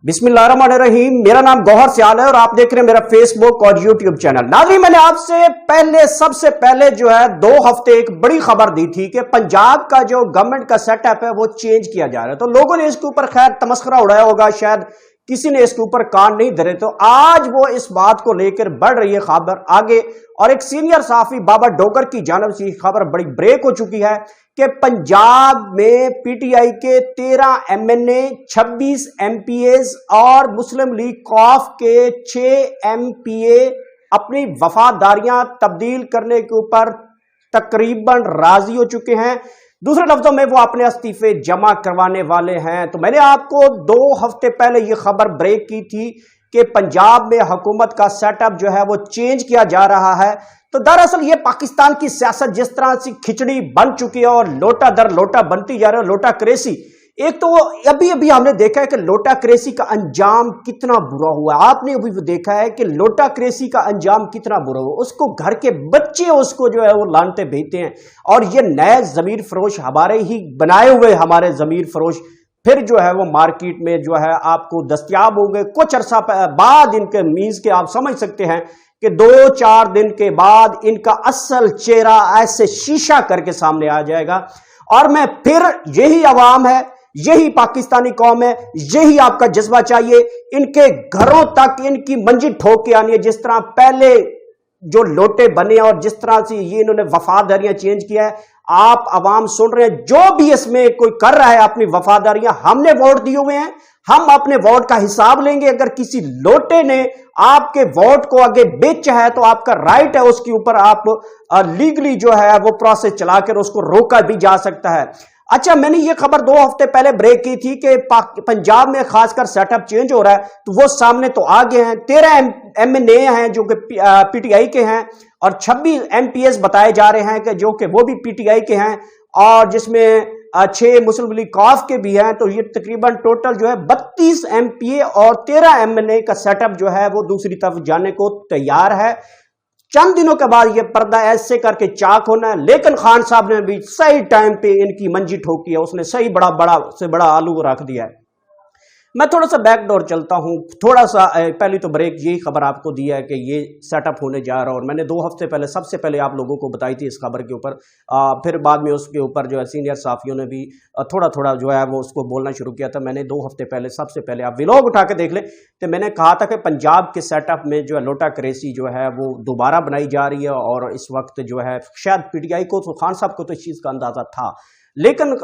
बिस्मिल्लाहिर्रहमानिर्रहीम। मेरा नाम गौहर सियाल है और आप देख रहे हैं मेरा फेसबुक और यूट्यूब चैनल। नाज़रीन, मैंने आपसे सबसे पहले जो है 2 हफ्ते एक बड़ी खबर दी थी कि पंजाब का जो गवर्नमेंट का सेटअप है वो चेंज किया जा रहा है। तो लोगों ने इसके ऊपर खैर तमस्करा उड़ाया होगा, शायद किसी ने इसके ऊपर कान नहीं धरे। तो आज वो इस बात को लेकर बढ़ रही है खबर आगे, और एक सीनियर सहाफी बाबा डोगर की जानिब से खबर बड़ी ब्रेक हो चुकी है कि पंजाब में पीटीआई के 13 एमएनए, 26 एमपीएस और मुस्लिम लीग कॉफ के 6 एमपीए अपनी वफादारियां तब्दील करने के ऊपर तकरीबन राजी हो चुके हैं। दूसरे लफ्जों में वो अपने इस्तीफे जमा करवाने वाले हैं। तो मैंने आपको 2 हफ्ते पहले ये खबर ब्रेक की थी कि पंजाब में हुकूमत का सेटअप जो है वो चेंज किया जा रहा है। तो दरअसल ये पाकिस्तान की सियासत जिस तरह से खिचड़ी बन चुकी है और लोटा दर लोटा बनती जा रहा है, लोटा क्रेसी। एक तो अभी अभी हमने देखा है कि लोटा क्रेसी का अंजाम कितना बुरा हुआ है। आपने अभी देखा है कि लोटा क्रेसी का अंजाम कितना बुरा हुआ, उसको घर के बच्चे उसको जो है वो लानते भेजते हैं। और ये नए जमीर फरोश, हमारे ही बनाए हुए हमारे जमीर फरोश फिर जो है वो मार्केट में जो है आपको दस्तयाब हो गए। कुछ अरसा बाद इनके मींस के आप समझ सकते हैं कि 2-4 दिन के बाद इनका असल चेहरा ऐसे शीशा करके सामने आ जाएगा। और मैं फिर यही अवाम है, यही पाकिस्तानी कौम है, यही आपका जज्बा चाहिए। इनके घरों तक इनकी मंजिल ठोक के आनी है, जिस तरह पहले जो लोटे बने और जिस तरह से ये इन्होंने वफादारियां चेंज किया है। आप अवाम सुन रहे हैं, जो भी इसमें कोई कर रहा है अपनी वफादारियां, हमने वोट दिए हुए हैं, हम अपने वोट का हिसाब लेंगे। अगर किसी लोटे ने आपके वोट को आगे बेचा है तो आपका राइट है, उसके ऊपर आप लीगली जो है वो प्रोसेस चलाकर उसको रोका भी जा सकता है। अच्छा, मैंने ये खबर 2 हफ्ते पहले ब्रेक की थी कि पंजाब में खासकर सेटअप चेंज हो रहा है, तो वो सामने तो आ गए हैं। 13 एमएनए हैं जो कि पीटीआई के हैं और 26 एमपीएस बताए जा रहे हैं कि जो कि वो भी पीटीआई के हैं, और जिसमें 6 मुस्लिम लीग कॉफ के भी हैं। तो ये तकरीबन टोटल जो है 32 एमपीए और 13 एमएनए का सेटअप जो है वो दूसरी तरफ जाने को तैयार है। चंद दिनों के बाद ये पर्दा ऐसे करके चाक होना है। लेकिन खान साहब ने भी सही टाइम पे इनकी मंजी ठोकी है, उसने सही बड़ा आलू रख दिया है। मैं थोड़ा सा बैकडोर चलता हूं, थोड़ा सा पहली तो ब्रेक यही खबर आपको दी है कि ये सेटअप होने जा रहा है, और मैंने 2 हफ्ते पहले सबसे पहले आप लोगों को बताई थी इस खबर के ऊपर। फिर बाद में उसके ऊपर जो है सीनियर साफियों ने भी थोड़ा थोड़ा जो है वो उसको बोलना शुरू किया था। मैंने 2 हफ्ते पहले सबसे पहले आप व्लॉग उठा के देख लें, तो मैंने कहा था कि पंजाब के सेटअप में जो है लोटा क्रेसी जो है वो दोबारा बनाई जा रही है। और इस वक्त जो है शायद पीटीआई को तो खान साहब को तो इस चीज़ का अंदाजा था, लेकिन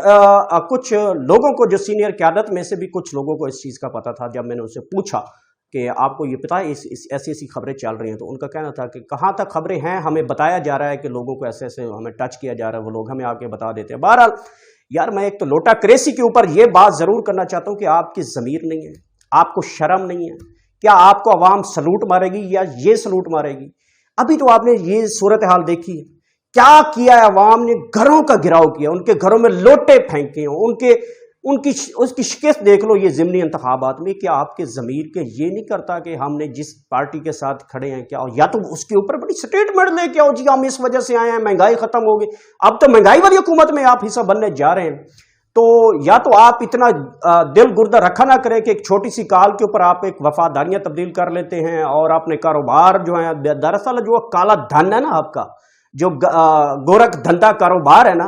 कुछ लोगों को जो सीनियर क़यादत में से भी कुछ लोगों को इस चीज़ का पता था। जब मैंने उनसे पूछा कि आपको ये पता है ऐसी ऐसी खबरें चल रही हैं, तो उनका कहना था कि कहाँ तक खबरें हैं, हमें बताया जा रहा है कि लोगों को ऐसे ऐसे हमें टच किया जा रहा है, वो लोग हमें आके बता देते हैं। बहरहाल यार, मैं एक तो लोटा क्रेसी के ऊपर ये बात ज़रूर करना चाहता हूँ कि आपकी ज़मीर नहीं है, आपको शर्म नहीं है। क्या आपको आवाम सलूट मारेगी या ये सलूट मारेगी? अभी तो आपने ये सूरत हाल देखी है, क्या किया है अवाम ने, घरों का गिराव किया, उनके घरों में लोटे फेंके, उसकी शिकस्त देख लो ये ज़िमनी इंतखाबात में। क्या आपके ज़मीर के ये नहीं करता कि हमने जिस पार्टी के साथ खड़े हैं, क्या या तो उसके ऊपर बड़ी स्टेटमेंट लेके आओ, जी हम इस वजह से आए हैं, महंगाई खत्म हो गई। अब तो महंगाई वाली हुकूमत में आप हिस्सा बनने जा रहे हैं। तो या तो आप इतना दिल गुर्दा रखा ना करें कि एक छोटी सी कॉल के ऊपर आप एक वफादारियां तब्दील कर लेते हैं और अपने कारोबार जो है, दरअसल जो काला धन है ना आपका, जो गोरख धंधा कारोबार है ना,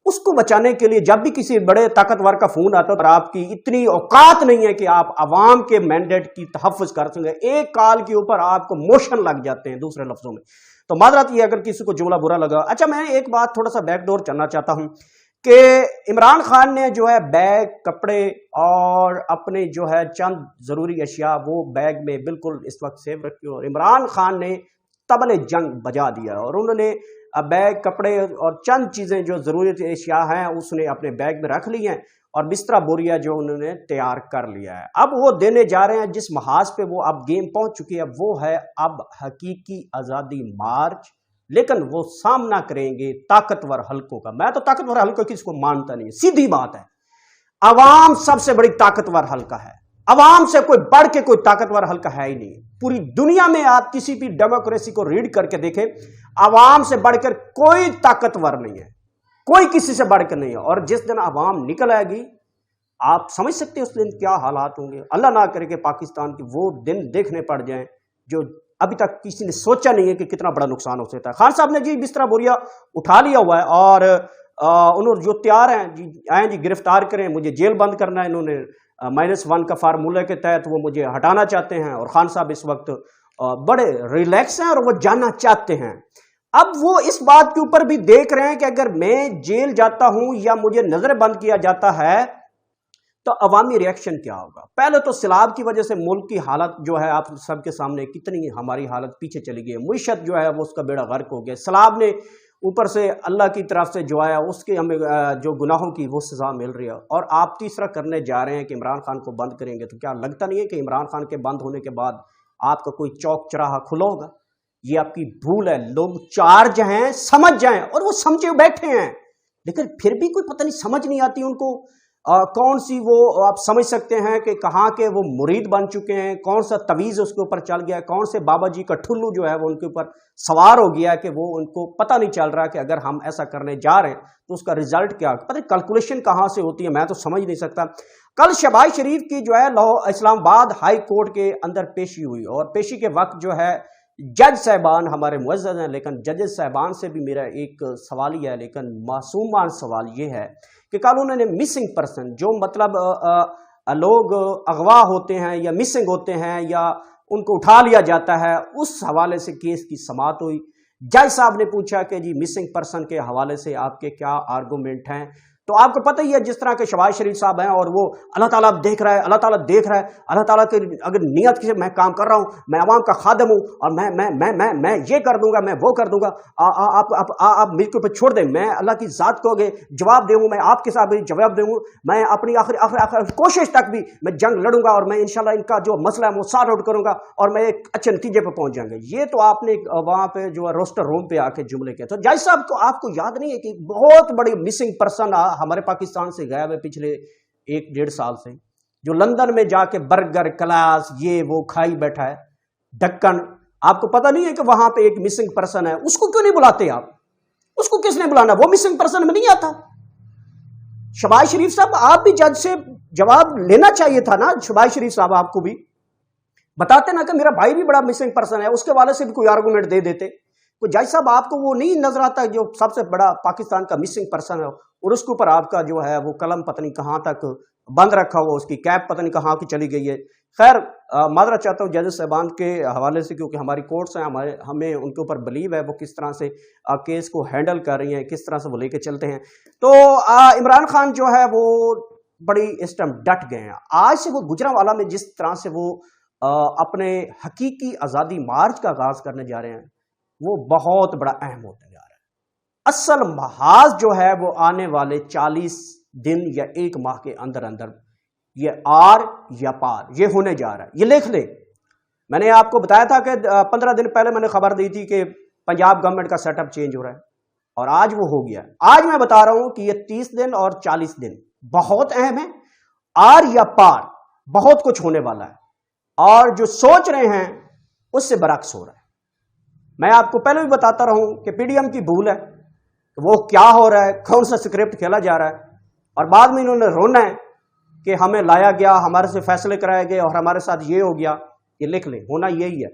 उसको बचाने के लिए जब भी किसी बड़े ताकतवर का फोन आता है और आपकी इतनी औकात नहीं है कि आप अवाम के मैंडेट की तहफ़्फ़ुज़ कर सकें, एक कॉल के ऊपर आपको मोशन लग जाते हैं। दूसरे लफ्जों में तो माजरत ये अगर किसी को जुमला बुरा लगा। अच्छा, मैं एक बात थोड़ा सा बैकडोर चलना चाहता हूं कि इमरान खान ने जो है बैग, कपड़े और अपने जो है चंद ज़रूरी अशिया वो बैग में बिल्कुल इस वक्त सेव रखी, और इमरान खान ने तबले जंग बजा दिया और उन्होंने बैग, कपड़े और चंद चीज़ें जो ज़रूरी अशिया हैं उसने अपने बैग में रख ली हैं, और बिस्तरा बोरिया जो उन्होंने तैयार कर लिया है। अब वो देने जा रहे हैं जिस महाज पे वो अब गेम पहुंच चुकी है, वो है अब हकीकी आज़ादी मार्च। लेकिन वो सामना करेंगे ताकतवर हलकों का। मैं तो ताकतवर हलकों की इसको मानता नहीं, सीधी बात है। अवाम सबसे बड़ी ताकतवर हल्का है, अवाम से कोई बढ़ के कोई ताकतवर हल्का है ही नहीं। पूरी दुनिया में आप किसी भी डेमोक्रेसी को रीड करके देखें, अवाम से बढ़कर कोई ताकतवर नहीं है, कोई किसी से बढ़कर नहीं है। और जिस दिन अवाम निकल आएगी, آپ سمجھ سکتے ہیں اس دن کیا حالات ہوں گے. اللہ نہ کرے کہ پاکستان کی وہ دن دیکھنے پڑ جائیں جو ابھی تک کسی نے سوچا نہیں ہے کہ کتنا بڑا نقصان ہو سکتا ہے. خان صاحب نے جی بستر بوریا اٹھا لیا ہوا ہے اور انہوں جو تیار ہیں جی آئیں جی گرفتار کریں, مجھے جیل بند کرنا ہے. انہوں نے -1 کا فارمولہ کے تحت وہ مجھے ہٹانا چاہتے ہیں اور خان صاحب اس وقت بڑے ریلیکس ہیں اور وہ جانا چاہتے ہیں. اب وہ اس بات کے اوپر بھی دیکھ رہے ہیں کہ اگر میں جیل جاتا ہوں یا مجھے نظر بند کیا جاتا ہے تو عوامی ریاکشن کیا ہوگا. پہلے تو سیلاب کی وجہ سے ملک کی حالت جو ہے آپ سب کے سامنے کتنی ہماری حالت پیچھے چلی گئی. معیشت جو ہے وہ اس کا بیڑا غرق ہو گیا. سیلاب نے اوپر سے اللہ کی طرف سے جو آیا اس کے ہمیں جو گناہوں کی وہ سزا مل رہی ہے. اور آپ تیسرا کرنے جا رہے ہیں کہ عمران خان کو بند کریں گے. تو کیا لگتا نہیں ہے کہ عمران خان کے بند ہونے کے بعد آپ کا کوئی چوک چراہا کھلا ہوگا؟ یہ آپ کی بھول ہے. لوگ چارج ہیں, سمجھ جائیں, اور وہ سمجھے بیٹھے ہیں لیکن پھر بھی کوئی پتہ نہیں سمجھ نہیں آتی ان کو. کون سی وہ آپ سمجھ سکتے ہیں کہ کہاں کے وہ مرید بن چکے ہیں, کون سا تویز اس کے اوپر چل گیا ہے, کون سے بابا جی کا ٹھلو جو ہے وہ ان کے اوپر سوار ہو گیا کہ وہ ان کو پتہ نہیں چل رہا کہ اگر ہم ایسا کرنے جا رہے ہیں تو اس کا رزلٹ کیا. پتہ نہیں کیلکولیشن کہاں سے ہوتی ہے, میں تو سمجھ نہیں سکتا. کل شہباز شریف کی جو ہے اسلام آباد ہائی کورٹ کے اندر پیشی ہوئی اور پیشی کے وقت جو ہے جج صاحبان ہمارے معزز ہیں, لیکن ججز صاحبان سے بھی میرا ایک سوال ہی ہے, لیکن معصومان سوال یہ ہے کہ کل انہوں نے مسنگ پرسن جو مطلب لوگ اغوا ہوتے ہیں یا مسنگ ہوتے ہیں یا ان کو اٹھا لیا جاتا ہے, اس حوالے سے کیس کی سماعت ہوئی. جج صاحب نے پوچھا کہ جی مسنگ پرسن کے حوالے سے آپ کے کیا آرگومنٹ ہیں. تو آپ کو پتہ ہی ہے جس طرح کے شہباز شریف صاحب ہیں اور وہ اللہ تعالیٰ دیکھ رہا ہے, اللہ تعالیٰ دیکھ رہا ہے, اللہ تعالیٰ کی اگر نیت سے میں کام کر رہا ہوں, میں عوام کا خادم ہوں اور میں یہ کر دوں گا, میں وہ کر دوں گا, آپ مجھ کے اوپر چھوڑ دیں, میں اللہ کی ذات کو آگے جواب دوں, میں آپ کے ساتھ بھی جواب دوں, میں اپنی آخری کوشش تک بھی میں جنگ لڑوں گا اور میں انشاءاللہ ان کا جو مسئلہ ہے وہ سارٹ آؤٹ کروں گا اور میں ایک اچھے نتیجے پہ پہنچ جائیں گے. یہ تو آپ نے وہاں پہ جو ہے روسٹر روم پہ آ کے جملے کہے. تو جج صاحب کو آپ کو یاد نہیں ہے کہ بہت بڑی مسنگ پرسن ہمارے پاکستان سے غائب ہے پچھلے 1-1.5 سال سے, جو لندن میں جا کے برگر کلاس یہ وہ کھائی بیٹھا ہے ڈکن. آپ کو پتہ نہیں ہے کہ وہاں پہ ایک مسنگ پرسن ہے, اس کو کیوں نہیں بلاتے آپ؟ اس کو کس نے بلانا؟ وہ مسنگ پرسن میں نہیں آتا. شہباز شریف صاحب آپ بھی جج سے جواب لینا چاہیے تھا نا. شہباز شریف صاحب آپ کو بھی بتاتے نا کہ میرا بھائی بھی بڑا مسنگ پرسن ہے, اس کے والے سے بھی کوئی آرگومنٹ دے دیتے. تو جج صاحب آپ کو وہ نہیں نظر آتا جو سب سے بڑا پاکستان کا مسنگ پرسن ہے اور اس کے اوپر آپ کا جو ہے وہ قلم پتہ نہیں کہاں تک بند رکھا ہوا, اس کی کیپ پتہ نہیں کہاں کی چلی گئی ہے. خیر معذرت چاہتا ہوں ججز صاحبان کے حوالے سے, کیونکہ ہماری کورٹس ہیں, ہمیں ان کے اوپر بلیو ہے وہ کس طرح سے کیس کو ہینڈل کر رہی ہیں, کس طرح سے وہ لے کے چلتے ہیں. تو عمران خان جو ہے وہ بڑی اس ٹائم ڈٹ گئے ہیں. آج سے وہ گجرانوالہ میں جس طرح سے وہ اپنے حقیقی آزادی مارچ کا آغاز کرنے جا رہے ہیں وہ بہت بڑا اہم ہوتا جا رہا ہے. اصل محاذ جو ہے وہ آنے والے 40 دن یا 1 ماہ کے اندر اندر یہ آر یا پار یہ ہونے جا رہا ہے. یہ لکھ لیں, میں نے آپ کو بتایا تھا کہ 15 دن پہلے میں نے خبر دی تھی کہ پنجاب گورنمنٹ کا سیٹ اپ چینج ہو رہا ہے اور آج وہ ہو گیا. آج میں بتا رہا ہوں کہ یہ 30 دن اور 40 دن بہت اہم ہے. آر یا پار بہت کچھ ہونے والا ہے اور جو سوچ رہے ہیں اس سے برعکس ہو رہا ہے. میں آپ کو پہلے بھی بتاتا رہا ہوں کہ پی ڈی ایم کی بھول ہے کہ وہ کیا ہو رہا ہے, کون سا سکرپٹ کھیلا جا رہا ہے, اور بعد میں انہوں نے رونا ہے کہ ہمیں لایا گیا, ہمارے سے فیصلے کرائے گئے اور ہمارے ساتھ یہ ہو گیا. یہ لکھ لیں, ہونا یہی ہے.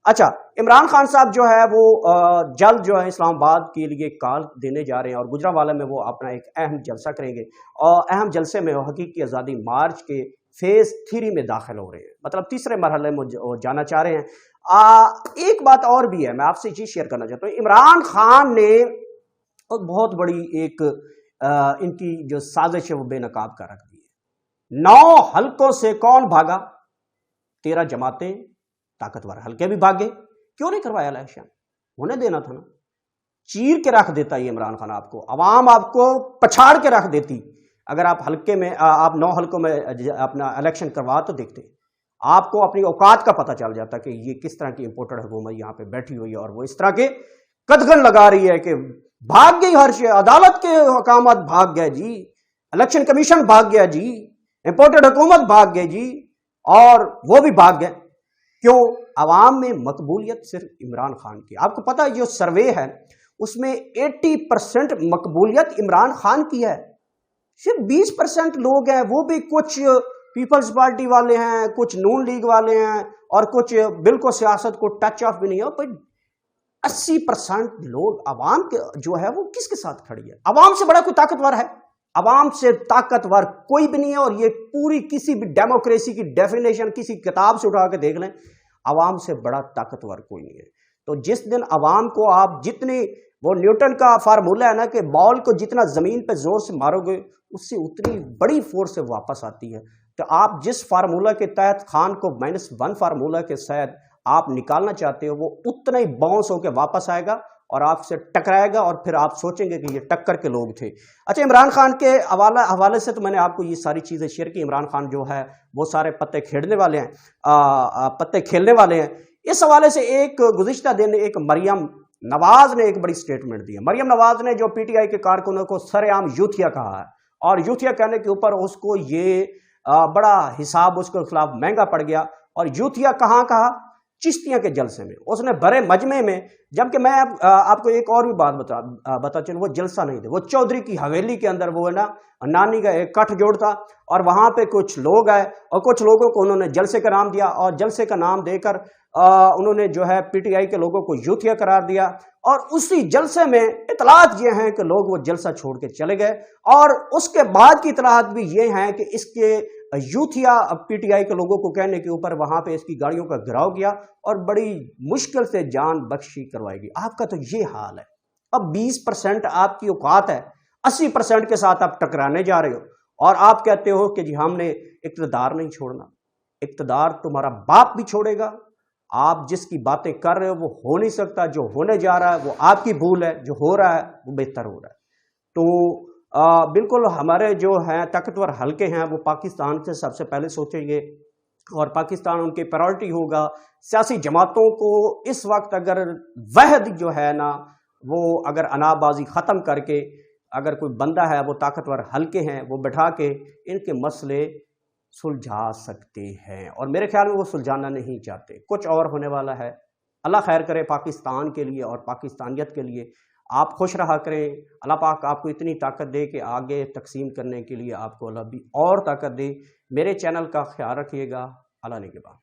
اچھا, عمران خان صاحب جو ہے وہ جلد جو ہے اسلام آباد کے لیے کال دینے جا رہے ہیں اور گجرانوالہ میں وہ اپنا ایک اہم جلسہ کریں گے اور اہم جلسے میں وہ حقیقی آزادی مارچ کے فیز 3 میں داخل ہو رہے ہیں, مطلب تیسرے مرحلے میں جانا چاہ رہے ہیں. ایک بات اور بھی ہے, میں آپ سے یہ شیئر کرنا چاہتا ہوں. عمران خان نے بہت بڑی ایک ان کی جو سازش ہے وہ بے نقاب کر رکھ دی ہے. 9 حلقوں سے کون بھاگا؟ 13 جماعتیں طاقتور حلقے بھی بھاگے. کیوں نہیں کروایا الیکشن؟ ہونے دینا تھا نا. چیر کے رکھ دیتا یہ عمران خان, آپ کو عوام آپ کو پچھاڑ کے رکھ دیتی اگر آپ حلقے میں آپ 9 حلقوں میں اپنا الیکشن کروا تو دیکھتے. آپ کو اپنی اوقات کا پتہ چل جاتا کہ یہ کس طرح کی امپورٹڈ حکومت یہاں پہ بیٹھی ہوئی ہے اور وہ اس طرح کے قدغن لگا رہی ہے کہ بھاگ گئی ہر شے. عدالت کے حکامات بھاگ گئے جی, الیکشن کمیشن بھاگ گیا جی, امپورٹڈ حکومت بھاگ گئے جی, اور وہ بھی بھاگ گئے. کیوں؟ عوام میں مقبولیت صرف عمران خان کی. آپ کو پتا ہے جو سروے ہے اس میں 80% مقبولیت عمران خان کی ہے. सिर्फ 20% लोग हैं, वो भी कुछ पीपल्स पार्टी वाले हैं, कुछ नून लीग वाले हैं और कुछ बिल्कुल सियासत को टच ऑफ भी नहीं है। पर 80% लोग अवाम के जो है वो किसके साथ खड़ी है? अवाम से बड़ा कोई ताकतवर है? अवाम से ताकतवर कोई भी नहीं है। और ये पूरी किसी भी डेमोक्रेसी की डेफिनेशन किसी किताब से उठा के देख लें, अवाम से बड़ा ताकतवर कोई नहीं है। तो जिस दिन अवाम को आप जितनी, वो न्यूटन का फार्मूला है ना कि बॉल को जितना जमीन पे जोर से मारोगे उससे उतनी बड़ी फोर्स से वापस आती है। तो आप जिस फार्मूला के तहत खान को -1 फार्मूला के तहत आप निकालना चाहते हो, वो उतना ही बाउंस होकर वापस आएगा और आपसे टकराएगा और फिर आप सोचेंगे कि ये टक्कर के लोग थे। अच्छा, इमरान खान के हवाले से तो मैंने आपको ये सारी चीज़ें शेयर की। इमरान खान जो है वो सारे पत्ते खेलने वाले हैं, पत्ते खेलने वाले हैं। इस हवाले से एक गुज़िश्ता दिन एक मरियम नवाज ने एक बड़ी स्टेटमेंट दी है। मरियम नवाज ने जो पीटीआई के कारकुनों को सरेआम यूथिया कहा है, और यूथिया कहने के ऊपर उसको ये बड़ा हिसाब उसके खिलाफ महंगा पड़ गया। और यूथिया कहाँ कहा? चिश्तिया के जलसे में, उसने बड़े मजमे में। जबकि मैं आपको एक और भी बात बता चलूं, वो जलसा नहीं थे, वो चौधरी की हवेली के अंदर वो है ना नानी का एक कठ जोड़ था, और वहां पे कुछ लोग आए और कुछ लोगों को उन्होंने जलसे का नाम दिया, और जलसे का नाम देकर उन्होंने जो है पीटीआई के लोगों को यूथिया करार दिया। और उसी जलसे में इतलात ये हैं कि लोग वो जलसा छोड़ के चले गए, और उसके बाद की इतलात भी ये हैं कि इसके यूथिया पीटीआई के लोगों को कहने के ऊपर वहां पे इसकी गाड़ियों का गिराव किया और बड़ी मुश्किल से जान बख्शी करवाएगी। आपका तो ये हाल है। अब 20% आपकी औकात है, 80% के साथ आप टकराने जा रहे हो, और आप कहते हो कि जी हमने इक़्तिदार नहीं छोड़ना। इक़्तिदार तुम्हारा बाप भी छोड़ेगा। आप जिसकी बातें कर रहे हो वो हो नहीं सकता। जो होने जा रहा है वो आपकी भूल है, जो हो रहा है वो बेहतर हो रहा है। तो बिल्कुल हमारे जो हैं ताकतवर हलके हैं वो पाकिस्तान से सबसे पहले सोचेंगे, और पाकिस्तान उनकी प्रायोरिटी होगा। सियासी जमातों को इस वक्त अगर वहद जो है ना, वो अगर अनाबाजी ख़त्म करके, अगर कोई बंदा है वो ताकतवर हलके हैं वो बैठा के इनके मसले सुलझा सकते हैं, और मेरे ख्याल में वो सुलझाना नहीं चाहते। कुछ और होने वाला है। अल्लाह खैर करे पाकिस्तान के लिए और पाकिस्तानियत के लिए। आप खुश रहा करें। अल्लाह पाक आपको इतनी ताकत दे कि आगे तकसीम करने के लिए आपको अल्लाह भी और ताकत दे। मेरे चैनल का ख्याल रखिएगा। अल्लाह ने के बाद।